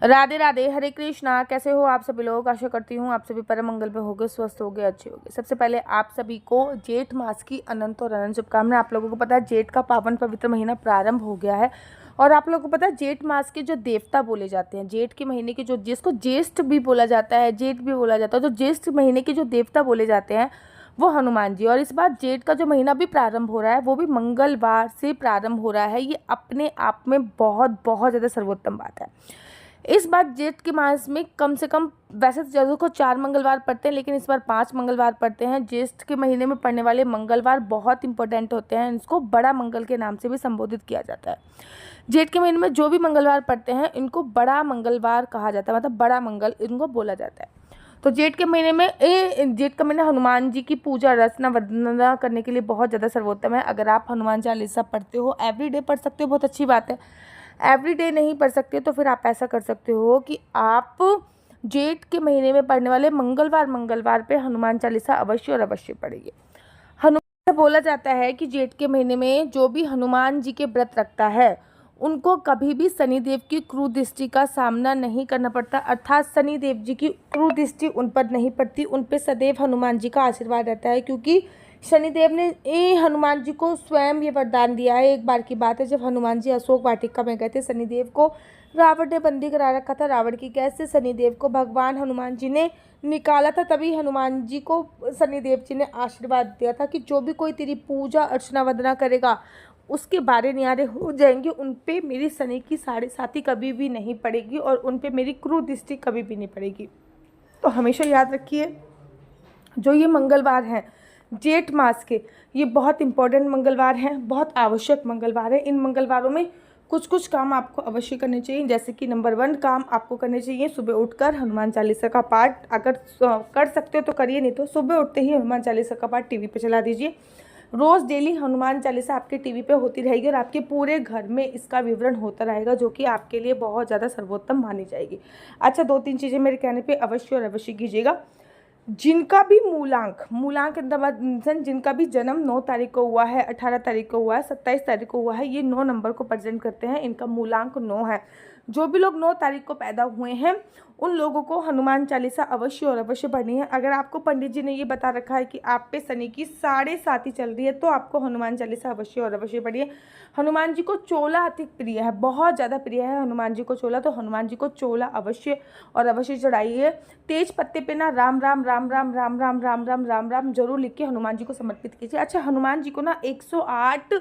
राधे राधे, हरे कृष्णा। कैसे हो आप सभी लोग? आशा करती हूँ आप सभी परम मंगल पे होगे, स्वस्थ होगे, अच्छे होगे। सबसे पहले आप सभी को जेठ मास की अनंत और अनंत शुभकामनाएं। आप लोगों को पता है जेठ का पावन पवित्र महीना प्रारंभ हो गया है और आप लोगों को पता है जेठ मास के जो देवता बोले जाते हैं, जेठ के महीने के जो, जिसको ज्येष्ठ भी बोला जाता है, जेठ भी बोला जाता है, तो ज्येष्ठ महीने के जो देवता बोले जाते हैं वो हनुमान जी। और इस बार जेठ का जो महीना भी प्रारंभ हो रहा है वो भी मंगलवार से प्रारंभ हो रहा है। ये अपने आप में बहुत बहुत ज़्यादा सर्वोत्तम बात है। इस बार जेठ के मास में कम से कम, वैसे तो जरूर को 4 मंगलवार पड़ते हैं, लेकिन इस बार 5 मंगलवार पड़ते हैं। ज्येष्ठ के महीने में पड़ने वाले मंगलवार बहुत इंपॉर्टेंट होते हैं। इसको बड़ा मंगल के नाम से भी संबोधित किया जाता है। जेठ के महीने में जो भी मंगलवार पड़ते हैं इनको बड़ा मंगलवार कहा जाता है, मतलब बड़ा मंगल इनको बोला जाता है। तो जेठ के महीने में जेठ का महीना हनुमान जी की पूजा रचना वंदना करने के लिए बहुत ज़्यादा सर्वोत्तम है। अगर आप हनुमान चालीसा पढ़ते हो, एवरीडे पढ़ सकते हो, बहुत अच्छी बात है। एवरीडे नहीं पढ़ सकते तो फिर आप ऐसा कर सकते हो कि आप जेठ के महीने में पढ़ने वाले मंगलवार पे हनुमान चालीसा अवश्य और अवश्य पढ़िए। हनुमान से बोला जाता है कि जेठ के महीने में जो भी हनुमान जी के व्रत रखता है उनको कभी भी शनिदेव की क्रूर दृष्टि का सामना नहीं करना पड़ता, अर्थात शनिदेव जी की क्रूर दृष्टि उन पर नहीं पड़ती। उन पर सदैव हनुमान जी का आशीर्वाद रहता है, क्योंकि शनिदेव ने हनुमान जी को स्वयं ये वरदान दिया है। एक बार की बात है, जब हनुमान जी अशोक वाटिका में गए थे, शनिदेव को रावण ने बंदी करा रखा था। रावण की कैद से शनिदेव को भगवान हनुमान जी ने निकाला था। तभी हनुमान जी को शनिदेव जी ने आशीर्वाद दिया था कि जो भी कोई तेरी पूजा अर्चना वंदना करेगा उसके बारे न्यारे हो जाएंगे, उन पे मेरी शनि की साढ़े साथी कभी भी नहीं पड़ेगी और उन पे मेरी क्रूर दृष्टि कभी भी नहीं पड़ेगी। तो हमेशा याद रखिए, जो ये मंगलवार हैं जेठ मास के, ये बहुत इंपॉर्टेंट मंगलवार हैं, बहुत आवश्यक मंगलवार है। इन मंगलवारों में कुछ कुछ काम आपको अवश्य करने चाहिए। जैसे कि नंबर 1 काम आपको करने चाहिए, सुबह उठकर हनुमान चालीसा का पाठ अगर कर सकते हो तो करिए, नहीं तो सुबह उठते ही हनुमान चालीसा का पाठ टीवी पे चला दीजिए। रोज़ डेली हनुमान चालीसा आपके टीवी पे होती रहेगी और आपके पूरे घर में इसका विवरण होता रहेगा, जो कि आपके लिए बहुत ज़्यादा सर्वोत्तम मानी जाएगी। अच्छा, 2-3 चीज़ें मेरे कहने पे अवश्य और अवश्य कीजिएगा। जिनका भी मूलांक जिनका भी जन्म 9 तारीख को हुआ है, 18 तारीख को हुआ है, 27 तारीख को हुआ है, ये 9 नंबर को प्रेजेंट करते हैं। इनका मूलांक 9 है। जो भी लोग 9 तारीख को पैदा हुए हैं उन लोगों को हनुमान चालीसा अवश्य और अवश्य पढ़नी है। अगर आपको पंडित जी ने ये बता रखा है कि आप पे शनि की 7.5 चल रही है तो आपको हनुमान चालीसा अवश्य और अवश्य पढ़िए। हनुमान जी को चोला अति प्रिय है, बहुत ज़्यादा प्रिय है हनुमान जी को चोला, तो हनुमान जी को चोला अवश्य और अवश्य चढ़ाइए। तेज पत्ते पे ना राम राम राम राम राम राम राम राम राम राम जरूर लिख के हनुमान जी को समर्पित कीजिए। अच्छा, हनुमान जी को ना 108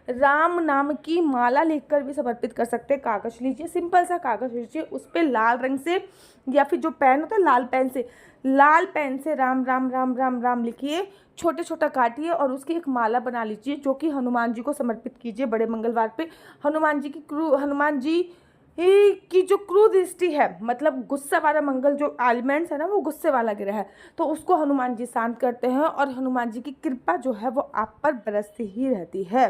राम नाम की माला लिखकर भी समर्पित कर सकते हैं। कागज लीजिए, सिंपल सा कागज लीजिए, उस पर लाल रंग से या फिर जो पेन होता है लाल पेन से राम राम राम राम राम लिखिए, छोटे छोटा काटिए और उसकी एक माला बना लीजिए, जो कि हनुमान जी को समर्पित कीजिए बड़े मंगलवार पे। हनुमान जी की जो क्रूर दृष्टि है, मतलब गुस्सा वाला मंगल जो एलिमेंट्स है ना, वो गुस्से वाला गिरह है, तो उसको हनुमान जी शांत करते हैं और हनुमान जी की कृपा जो है वो आप पर बरसती ही रहती है।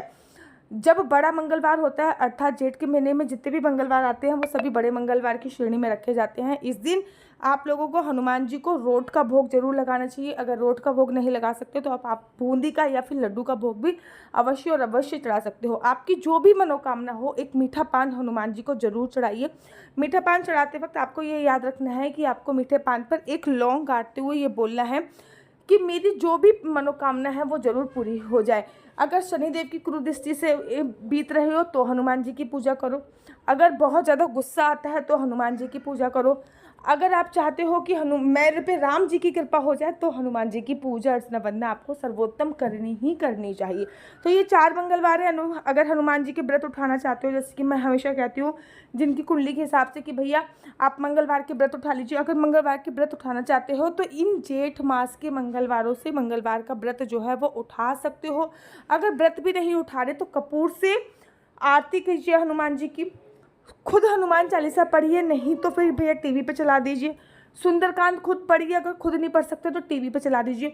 जब बड़ा मंगलवार होता है, अर्थात जेठ के महीने में जितने भी मंगलवार आते हैं वो सभी बड़े मंगलवार की श्रेणी में रखे जाते हैं। इस दिन आप लोगों को हनुमान जी को रोट का भोग जरूर लगाना चाहिए। अगर रोट का भोग नहीं लगा सकते तो आप बूंदी का या फिर लड्डू का भोग भी अवश्य और अवश्य चढ़ा सकते हो। आपकी जो भी मनोकामना हो, एक मीठा पान हनुमान जी को जरूर चढ़ाइए। मीठा पान चढ़ाते वक्त आपको ये याद रखना है कि आपको मीठे पान पर एक लौंग काटते हुए ये बोलना है कि मेरी जो भी मनोकामना है वो जरूर पूरी हो जाए। अगर शनिदेव की क्रूर दृष्टि से बीत रहे हो तो हनुमान जी की पूजा करो। अगर बहुत ज़्यादा गुस्सा आता है तो हनुमान जी की पूजा करो। अगर आप चाहते हो कि मेरे पे राम जी की कृपा हो जाए तो हनुमान जी की पूजा अर्चना वंदना आपको सर्वोत्तम करनी ही करनी चाहिए। तो ये 4 मंगलवार है। अगर हनुमान जी के व्रत उठाना चाहते हो, जैसे कि मैं हमेशा कहती हूँ जिनकी कुंडली के हिसाब से कि भैया आप मंगलवार के व्रत उठा लीजिए। अगर मंगलवार के व्रत उठाना चाहते हो तो इन जेठ मास के मंगलवारों से मंगलवार का व्रत जो है वो उठा सकते हो। अगर व्रत भी नहीं उठा रहे तो कपूर से आरती कीजिए हनुमान जी की। खुद हनुमान चालीसा पढ़िए, नहीं तो फिर भैया टीवी पे चला दीजिए। सुंदरकांड खुद पढ़िए, अगर खुद नहीं पढ़ सकते तो टीवी पे चला दीजिए।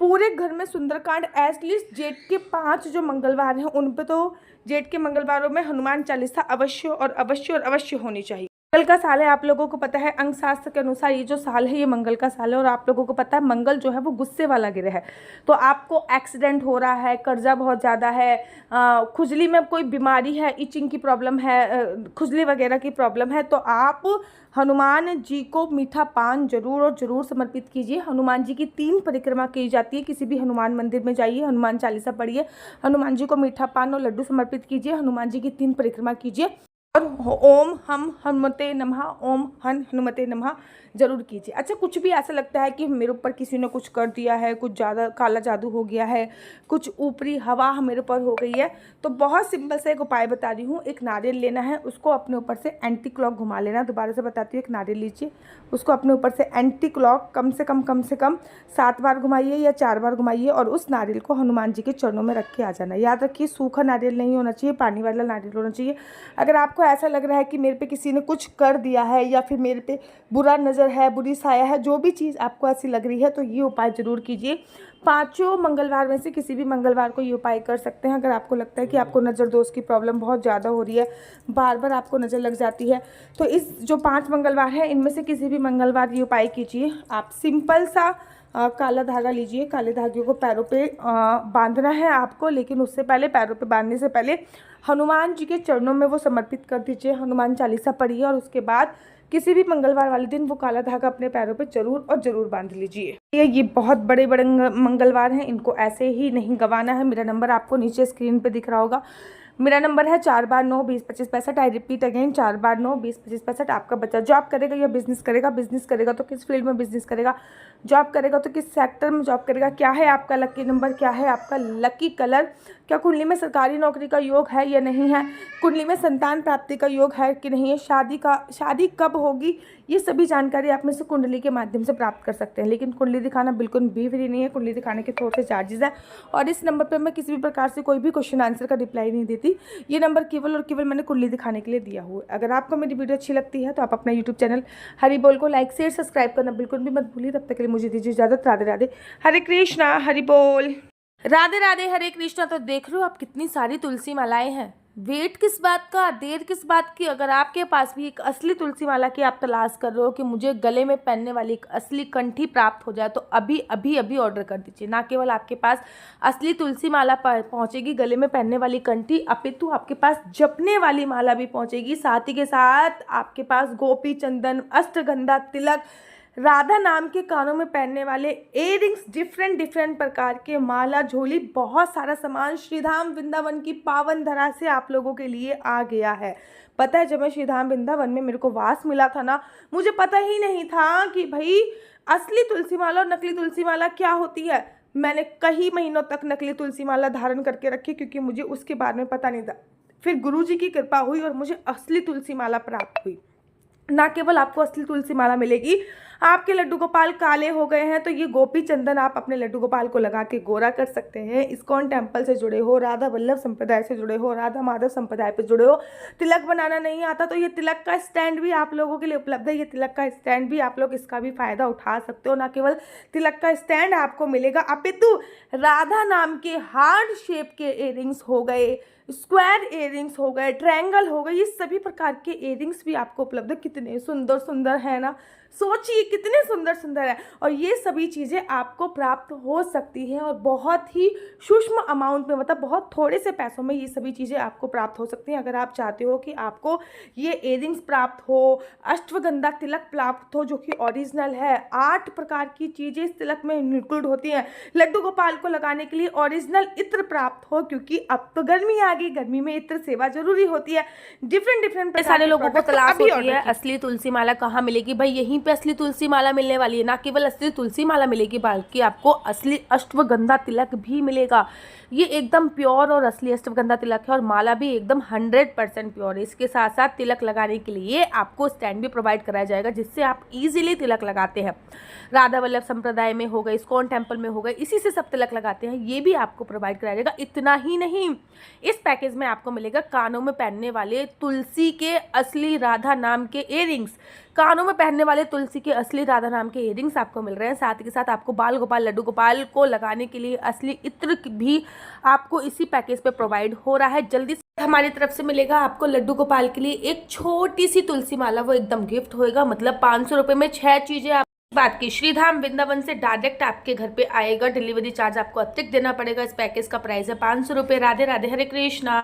पूरे घर में सुंदरकांड एटलीस्ट जेठ के 5 जो मंगलवार हैं उन पे तो जेठ के मंगलवारों में हनुमान चालीसा अवश्य और अवश्य और अवश्य होनी चाहिए। मंगल का साल है, आप लोगों को पता है अंक शास्त्र के अनुसार ये जो साल है ये मंगल का साल है। और आप लोगों को पता है मंगल जो है वो गुस्से वाला ग्रह है। तो आपको एक्सीडेंट हो रहा है, कर्जा बहुत ज़्यादा है, खुजली में कोई बीमारी है, इचिंग की प्रॉब्लम है, खुजली वगैरह की प्रॉब्लम है, तो आप हनुमान जी को मीठा पान जरूर और जरूर समर्पित कीजिए। हनुमान जी की 3 परिक्रमा की जाती है। किसी भी हनुमान मंदिर में जाइए, हनुमान चालीसा पढ़िए, हनुमान जी को मीठा पान और लड्डू समर्पित कीजिए, हनुमान जी की 3 परिक्रमा कीजिए और ओम हम हनुमते नमः, ओम हन हनुमते नमः जरूर कीजिए। अच्छा, कुछ भी ऐसा लगता है कि मेरे ऊपर किसी ने कुछ कर दिया है, कुछ ज़्यादा काला जादू हो गया है, कुछ ऊपरी हवा मेरे ऊपर हो गई है, तो बहुत सिंपल से एक उपाय बता रही हूँ। एक नारियल लेना है, उसको अपने ऊपर से एंटी क्लॉक घुमा लेना। दोबारा से बताती हूँ, एक नारियल लीजिए, उसको अपने ऊपर से एंटी क्लॉक कम से कम 7 बार घुमाइए या 4 बार घुमाइए और उस नारियल को हनुमान जी के चरणों में रख के आ जाना। याद रखिए, सूखा नारियल नहीं होना चाहिए, पानी वाला नारियल होना चाहिए। अगर आपको ऐसा लग रहा है कि मेरे पे किसी ने कुछ कर दिया है या फिर मेरे पे बुरा नज़र है, बुरी साया है, जो भी चीज़ आपको ऐसी लग रही है, तो ये उपाय ज़रूर कीजिए। 5 मंगलवार में से किसी भी मंगलवार को ये उपाय कर सकते हैं। अगर आपको लगता है कि आपको नज़र दोष की प्रॉब्लम बहुत ज़्यादा हो रही है, बार बार आपको नज़र लग जाती है, तो इस जो 5 मंगलवार है इनमें से किसी भी मंगलवार ये उपाय कीजिए। आप सिंपल सा काला धागा लीजिए, काले धागे को पैरों पे बांधना है आपको, लेकिन उससे पहले, पैरों पे बांधने से पहले हनुमान जी के चरणों में वो समर्पित कर दीजिए। हनुमान चालीसा पढ़िए और उसके बाद किसी भी मंगलवार वाले दिन वो काला धागा अपने पैरों पे जरूर और जरूर बांध लीजिए। ये बहुत बड़े बड़े मंगलवार हैं, इनको ऐसे ही नहीं गंवाना है। मेरा नंबर आपको नीचे स्क्रीन पे दिख रहा होगा। मेरा नंबर है 4 बार 9 20 25 65। आई रिपीट अगेन, 4 बार 9 20 25 65। आपका बच्चा जॉब करेगा या बिजनेस करेगा, बिजनेस करेगा तो किस फील्ड में बिजनेस करेगा, जॉब करेगा तो किस सेक्टर में जॉब करेगा, क्या है आपका लकी नंबर, क्या है आपका लकी कलर, क्या कुंडली में सरकारी नौकरी का योग है या नहीं है, कुंडली में संतान प्राप्ति का योग है कि नहीं है, शादी कब होगी, ये सभी जानकारी आप में से कुंडली के माध्यम से प्राप्त कर सकते हैं। लेकिन कुंडली दिखाना बिल्कुल भी फ्री नहीं है, कुंडली दिखाने के थोड़े से चार्जेस हैं और इस नंबर पर मैं किसी भी प्रकार से कोई भी क्वेश्चन आंसर का रिप्लाई नहीं देती। ये नंबर केवल और केवल मैंने कुंडली दिखाने के लिए दिया हुआ है। अगर आपको मेरी वीडियो अच्छी लगती है तो आप अपना यूट्यूब चैनल हरि बोल को लाइक शेयर सब्सक्राइब करना बिल्कुल भी मत भूलिए। तब तक के लिए मुझे दीजिए इजाजत। राधे राधे, हरे कृष्णा, हरि बोल। राधे राधे, हरे कृष्णा। तो देख रहे हो आप कितनी सारी तुलसी मालाएं हैं। वेट किस बात का, देर किस बात की। अगर आपके पास भी एक असली तुलसी माला की आप तलाश कर रहे हो कि मुझे गले में पहनने वाली एक असली कंठी प्राप्त हो जाए, तो अभी अभी अभी ऑर्डर कर दीजिए। ना केवल आपके पास असली तुलसी माला पहुंचेगी, गले में पहनने वाली कंठी, अपितु आपके पास जपने वाली माला भी पहुंचेगी। साथ ही के साथ आपके पास गोपी चंदन, अष्टगंधा तिलक, राधा नाम के कानों में पहनने वाले इयररिंग्स, डिफरेंट प्रकार के माला, झोली, बहुत सारा सामान श्रीधाम वृंदावन की पावन धरा से आप लोगों के लिए आ गया है। पता है, जब मैं श्रीधाम वृंदावन में मेरे को वास मिला था ना, मुझे पता ही नहीं था कि भाई असली तुलसी माला और नकली तुलसी माला क्या होती है। मैंने कई महीनों तक नकली तुलसी माला धारण करके रखी क्योंकि मुझे उसके बारे में पता नहीं था। फिर गुरुजी की कृपा हुई और मुझे असली तुलसी माला प्राप्त हुई। ना केवल आपको असली तुलसी माला मिलेगी, आपके लड्डू गोपाल काले हो गए हैं तो ये गोपी चंदन आप अपने लड्डू गोपाल को लगा के गोरा कर सकते हैं। इस्कॉन टेम्पल से जुड़े हो, राधा वल्लभ संप्रदाय से जुड़े हो, राधा माधव संप्रदाय पे जुड़े हो, तिलक बनाना नहीं आता तो ये तिलक का स्टैंड भी आप लोगों के लिए उपलब्ध है। ये तिलक का स्टैंड भी आप लोग इसका भी फायदा उठा सकते हो। ना केवल तिलक का स्टैंड आपको मिलेगा, अपितु राधा नाम के हार्ट शेप के इयररिंग्स हो गए, स्क्वायर इयररिंग्स हो गए, ट्रायंगल हो गए, ये सभी प्रकार के इयररिंग्स भी आपको उपलब्ध है। कितने सुंदर सुंदर है ना, सोचिए कितने सुंदर सुंदर है। और ये सभी चीज़ें आपको प्राप्त हो सकती हैं और बहुत ही सूक्ष्म अमाउंट में, मतलब बहुत थोड़े से पैसों में ये सभी चीज़ें आपको प्राप्त हो सकती हैं। अगर आप चाहते हो कि आपको ये इयररिंग्स प्राप्त हो, अश्वगंधा तिलक प्राप्त हो जो कि ओरिजिनल है, 8 प्रकार की चीज़ें इस तिलक में इंक्लूड होती हैं, लड्डू गोपाल को लगाने के लिए ओरिजिनल इत्र प्राप्त हो, क्योंकि अब तो गर्मी आ गई, गर्मी में इत्र सेवा जरूरी होती है। डिफरेंट सारे लोगों को तलाश होती है असली तुलसी माला कहाँ मिलेगी। भाई यहीं पे असली तुलसी माला मिलने वाली है। ना केवल असली तुलसी माला मिलेगी बल्कि आपको असली अश्वगंधा तिलक भी मिलेगा। ये एकदम प्योर और असली अश्वगंधा तिलक है और माला भी एकदम 100% प्योर है। इसके साथ साथ तिलक लगाने के लिए आपको स्टैंड भी प्रोवाइड कराया जाएगा जिससे आप इजीली तिलक लगाते हैं। राधा वल्लभ संप्रदाय में हो गए, इस्कॉन टेम्पल में हो गए, इसी से सब तिलक लगाते हैं, ये भी आपको प्रोवाइड कराया जाएगा। इतना ही नहीं, इस पैकेज में आपको मिलेगा कानों में पहनने वाले तुलसी के असली राधा नाम के इयररिंग्स, कानों में पहनने वाले तुलसी के असली राधा नाम के इयरिंग्स आपको मिल रहे हैं। साथ ही साथ आपको बाल गोपाल लड्डू गोपाल को लगाने के लिए असली इत्र भी आपको इसी पैकेज पे प्रोवाइड हो रहा है। जल्दी से हमारी तरफ से मिलेगा आपको लड्डू गोपाल के लिए एक छोटी सी तुलसी माला, वो एकदम गिफ्ट होएगा। मतलब 500 रुपये में 6 चीजें। आप बात की श्रीधाम वृंदावन से डायरेक्ट आपके घर पे आएगा। डिलीवरी चार्ज आपको अतिरिक्त देना पड़ेगा। इस पैकेज का प्राइस है 500 रुपये। राधे राधे, हरे कृष्णा।